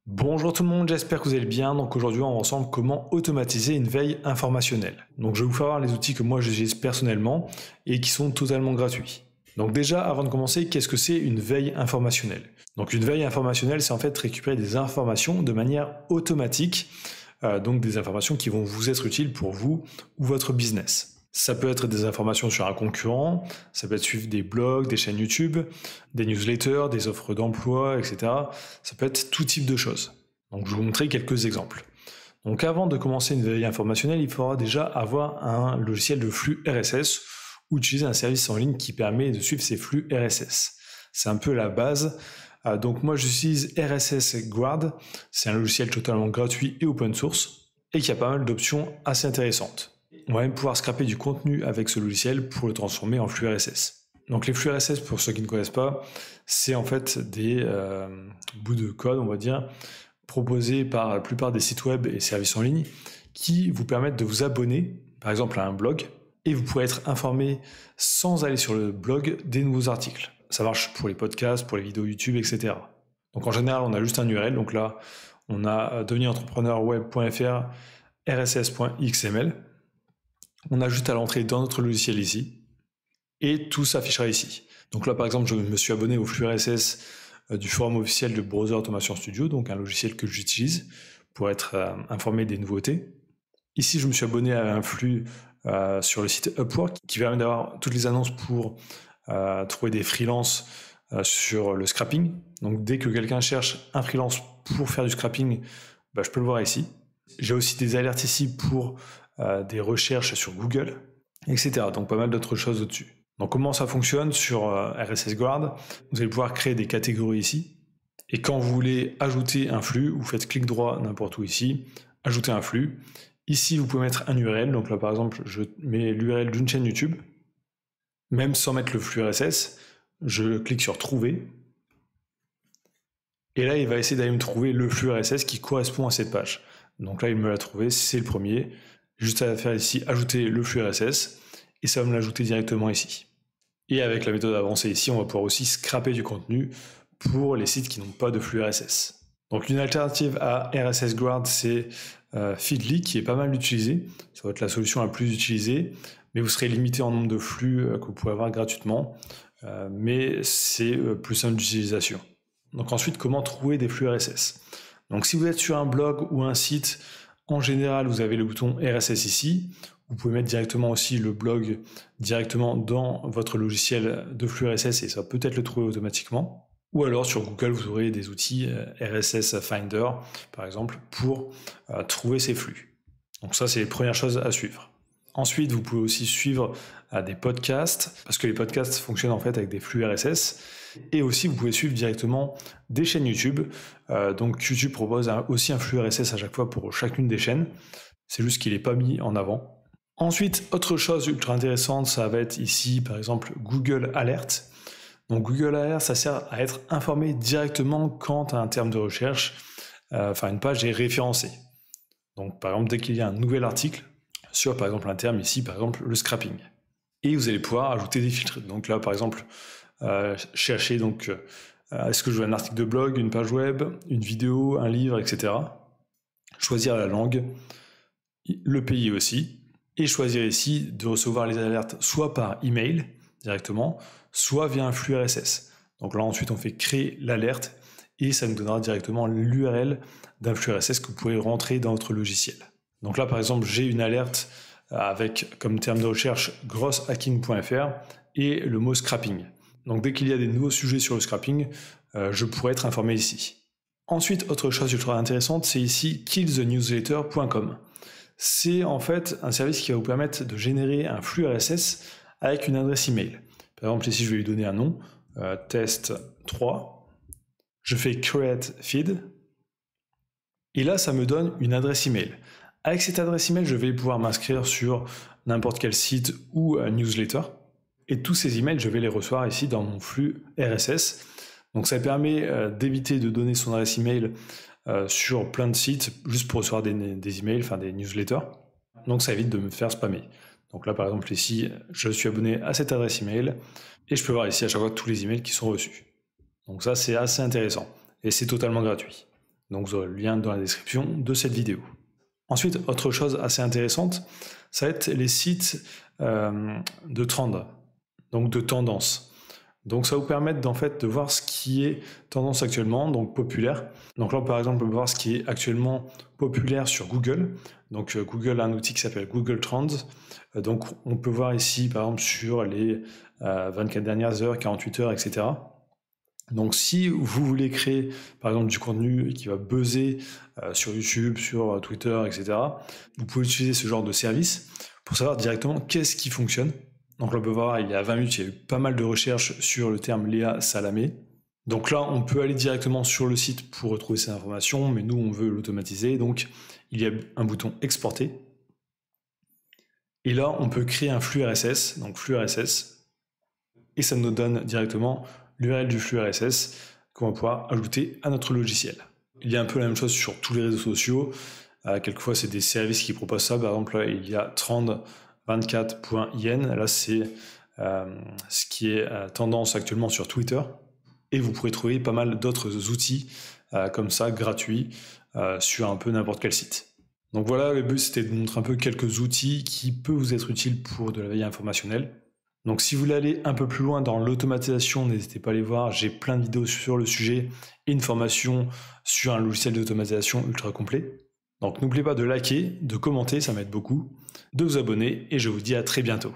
Bonjour tout le monde, j'espère que vous allez bien. Donc aujourd'hui on va ensemble comment automatiser une veille informationnelle. Donc je vais vous faire voir les outils que moi j'utilise personnellement et qui sont totalement gratuits. Donc déjà avant de commencer, qu'est-ce que c'est une veille informationnelle? Donc une veille informationnelle, c'est en fait récupérer des informations de manière automatique, donc des informations qui vont vous être utiles pour vous ou votre business. Ça peut être des informations sur un concurrent, ça peut être suivre des blogs, des chaînes YouTube, des newsletters, des offres d'emploi, etc. Ça peut être tout type de choses. Donc je vais vous montrer quelques exemples. Donc avant de commencer une veille informationnelle, il faudra déjà avoir un logiciel de flux RSS ou utiliser un service en ligne qui permet de suivre ces flux RSS. C'est un peu la base. Donc moi j'utilise RSS Guard, c'est un logiciel totalement gratuit et open source et qui a pas mal d'options assez intéressantes. On va même pouvoir scraper du contenu avec ce logiciel pour le transformer en flux RSS. Donc les flux RSS, pour ceux qui ne connaissent pas, c'est en fait des bouts de code, on va dire, proposés par la plupart des sites web et services en ligne qui vous permettent de vous abonner, par exemple à un blog, et vous pourrez être informé sans aller sur le blog des nouveaux articles. Ça marche pour les podcasts, pour les vidéos YouTube, etc. Donc en général, on a juste un URL. Donc là, on a devenirentrepreneurweb.fr rss.xml. On a juste à l'entrer dans notre logiciel ici, et tout s'affichera ici. Donc là, par exemple, je me suis abonné au flux RSS du forum officiel de Browser Automation Studio, donc un logiciel que j'utilise pour être informé des nouveautés. Ici, je me suis abonné à un flux sur le site Upwork qui permet d'avoir toutes les annonces pour trouver des freelances sur le scrapping. Donc dès que quelqu'un cherche un freelance pour faire du scrapping, je peux le voir ici. J'ai aussi des alertes ici pour des recherches sur Google, etc. Donc pas mal d'autres choses au-dessus. Donc comment ça fonctionne sur RSS Guard? Vous allez pouvoir créer des catégories ici. Et quand vous voulez ajouter un flux, vous faites clic droit n'importe où ici, ajouter un flux. Ici, vous pouvez mettre un URL. Donc là, par exemple, je mets l'URL d'une chaîne YouTube. Même sans mettre le flux RSS, je clique sur Trouver. Et là, il va essayer d'aller me trouver le flux RSS qui correspond à cette page. Donc là, il me l'a trouvé, c'est le premier. Juste à faire ici, ajouter le flux RSS, et ça va me l'ajouter directement ici. Et avec la méthode avancée ici, on va pouvoir aussi scraper du contenu pour les sites qui n'ont pas de flux RSS. Donc une alternative à RSS Guard, c'est Feedly, qui est pas mal utilisé. Ça va être la solution la plus utilisée, mais vous serez limité en nombre de flux que vous pouvez avoir gratuitement, mais c'est plus simple d'utilisation. Donc ensuite, comment trouver des flux RSS? Donc si vous êtes sur un blog ou un site, en général, vous avez le bouton RSS ici. Vous pouvez mettre directement aussi le blog directement dans votre logiciel de flux RSS et ça va peut-être le trouver automatiquement. Ou alors sur Google, vous aurez des outils RSS Finder, par exemple, pour trouver ces flux. Donc ça, c'est les premières choses à suivre. Ensuite, vous pouvez aussi suivre des podcasts, parce que les podcasts fonctionnent en fait avec des flux RSS. Et aussi, vous pouvez suivre directement des chaînes YouTube. Donc YouTube propose aussi un flux RSS à chaque fois pour chacune des chaînes. C'est juste qu'il n'est pas mis en avant. Ensuite, autre chose ultra intéressante, ça va être ici, par exemple, Google Alert. Donc Google Alert, ça sert à être informé directement quand un terme de recherche, une page est référencée. Donc par exemple, dès qu'il y a un nouvel article sur, par exemple, un terme ici, par exemple, le scrapping. Et vous allez pouvoir ajouter des filtres. Donc là, par exemple, chercher donc est-ce que je veux un article de blog, une page web, une vidéo, un livre, etc. Choisir la langue, le pays aussi, et choisir ici de recevoir les alertes soit par email directement, soit via un flux RSS. Donc là ensuite on fait créer l'alerte et ça nous donnera directement l'URL d'un flux RSS que vous pourrez rentrer dans votre logiciel. Donc là par exemple j'ai une alerte avec comme terme de recherche grosshacking.fr et le mot scrapping. Donc dès qu'il y a des nouveaux sujets sur le scrapping, je pourrais être informé ici. Ensuite, autre chose ultra intéressante, c'est ici killthenewsletter.com. C'est en fait un service qui va vous permettre de générer un flux RSS avec une adresse email. Par exemple, ici, je vais lui donner un nom, test3. Je fais create feed. Et là, ça me donne une adresse email. Avec cette adresse email, je vais pouvoir m'inscrire sur n'importe quel site ou newsletter. Et tous ces emails, je vais les recevoir ici dans mon flux RSS. Donc ça permet d'éviter de donner son adresse email sur plein de sites juste pour recevoir des emails, des newsletters. Donc ça évite de me faire spammer. Donc là par exemple ici, je suis abonné à cette adresse email et je peux voir ici à chaque fois tous les emails qui sont reçus. Donc ça c'est assez intéressant et c'est totalement gratuit. Donc vous aurez le lien dans la description de cette vidéo. Ensuite, autre chose assez intéressante, ça va être les sites de trend, donc de tendance. Donc ça va vous permettre en fait de voir ce qui est tendance actuellement, donc populaire. Donc là par exemple on peut voir ce qui est actuellement populaire sur Google. Donc Google a un outil qui s'appelle Google Trends. Donc on peut voir ici par exemple sur les 24 dernières heures, 48 heures, etc. Donc si vous voulez créer par exemple du contenu qui va buzzer sur YouTube, sur Twitter, etc., vous pouvez utiliser ce genre de service pour savoir directement qu'est-ce qui fonctionne. Donc là on peut voir, il y a 20 minutes, il y a eu pas mal de recherches sur le terme Léa Salamé. Donc là on peut aller directement sur le site pour retrouver ces informations, mais nous on veut l'automatiser, donc il y a un bouton exporter. Et là on peut créer un flux RSS, donc flux RSS, et ça nous donne directement l'URL du flux RSS qu'on va pouvoir ajouter à notre logiciel. Il y a un peu la même chose sur tous les réseaux sociaux. Quelquefois, c'est des services qui proposent ça. Par exemple, là, il y a trend24.in. Là, c'est ce qui est tendance actuellement sur Twitter. Et vous pourrez trouver pas mal d'autres outils comme ça, gratuits, sur un peu n'importe quel site. Donc voilà, le but, c'était de vous montrer un peu quelques outils qui peuvent vous être utiles pour de la veille informationnelle. Donc si vous voulez aller un peu plus loin dans l'automatisation, n'hésitez pas à aller voir, j'ai plein de vidéos sur le sujet et une formation sur un logiciel d'automatisation ultra complet. Donc n'oubliez pas de liker, de commenter, ça m'aide beaucoup, de vous abonner et je vous dis à très bientôt.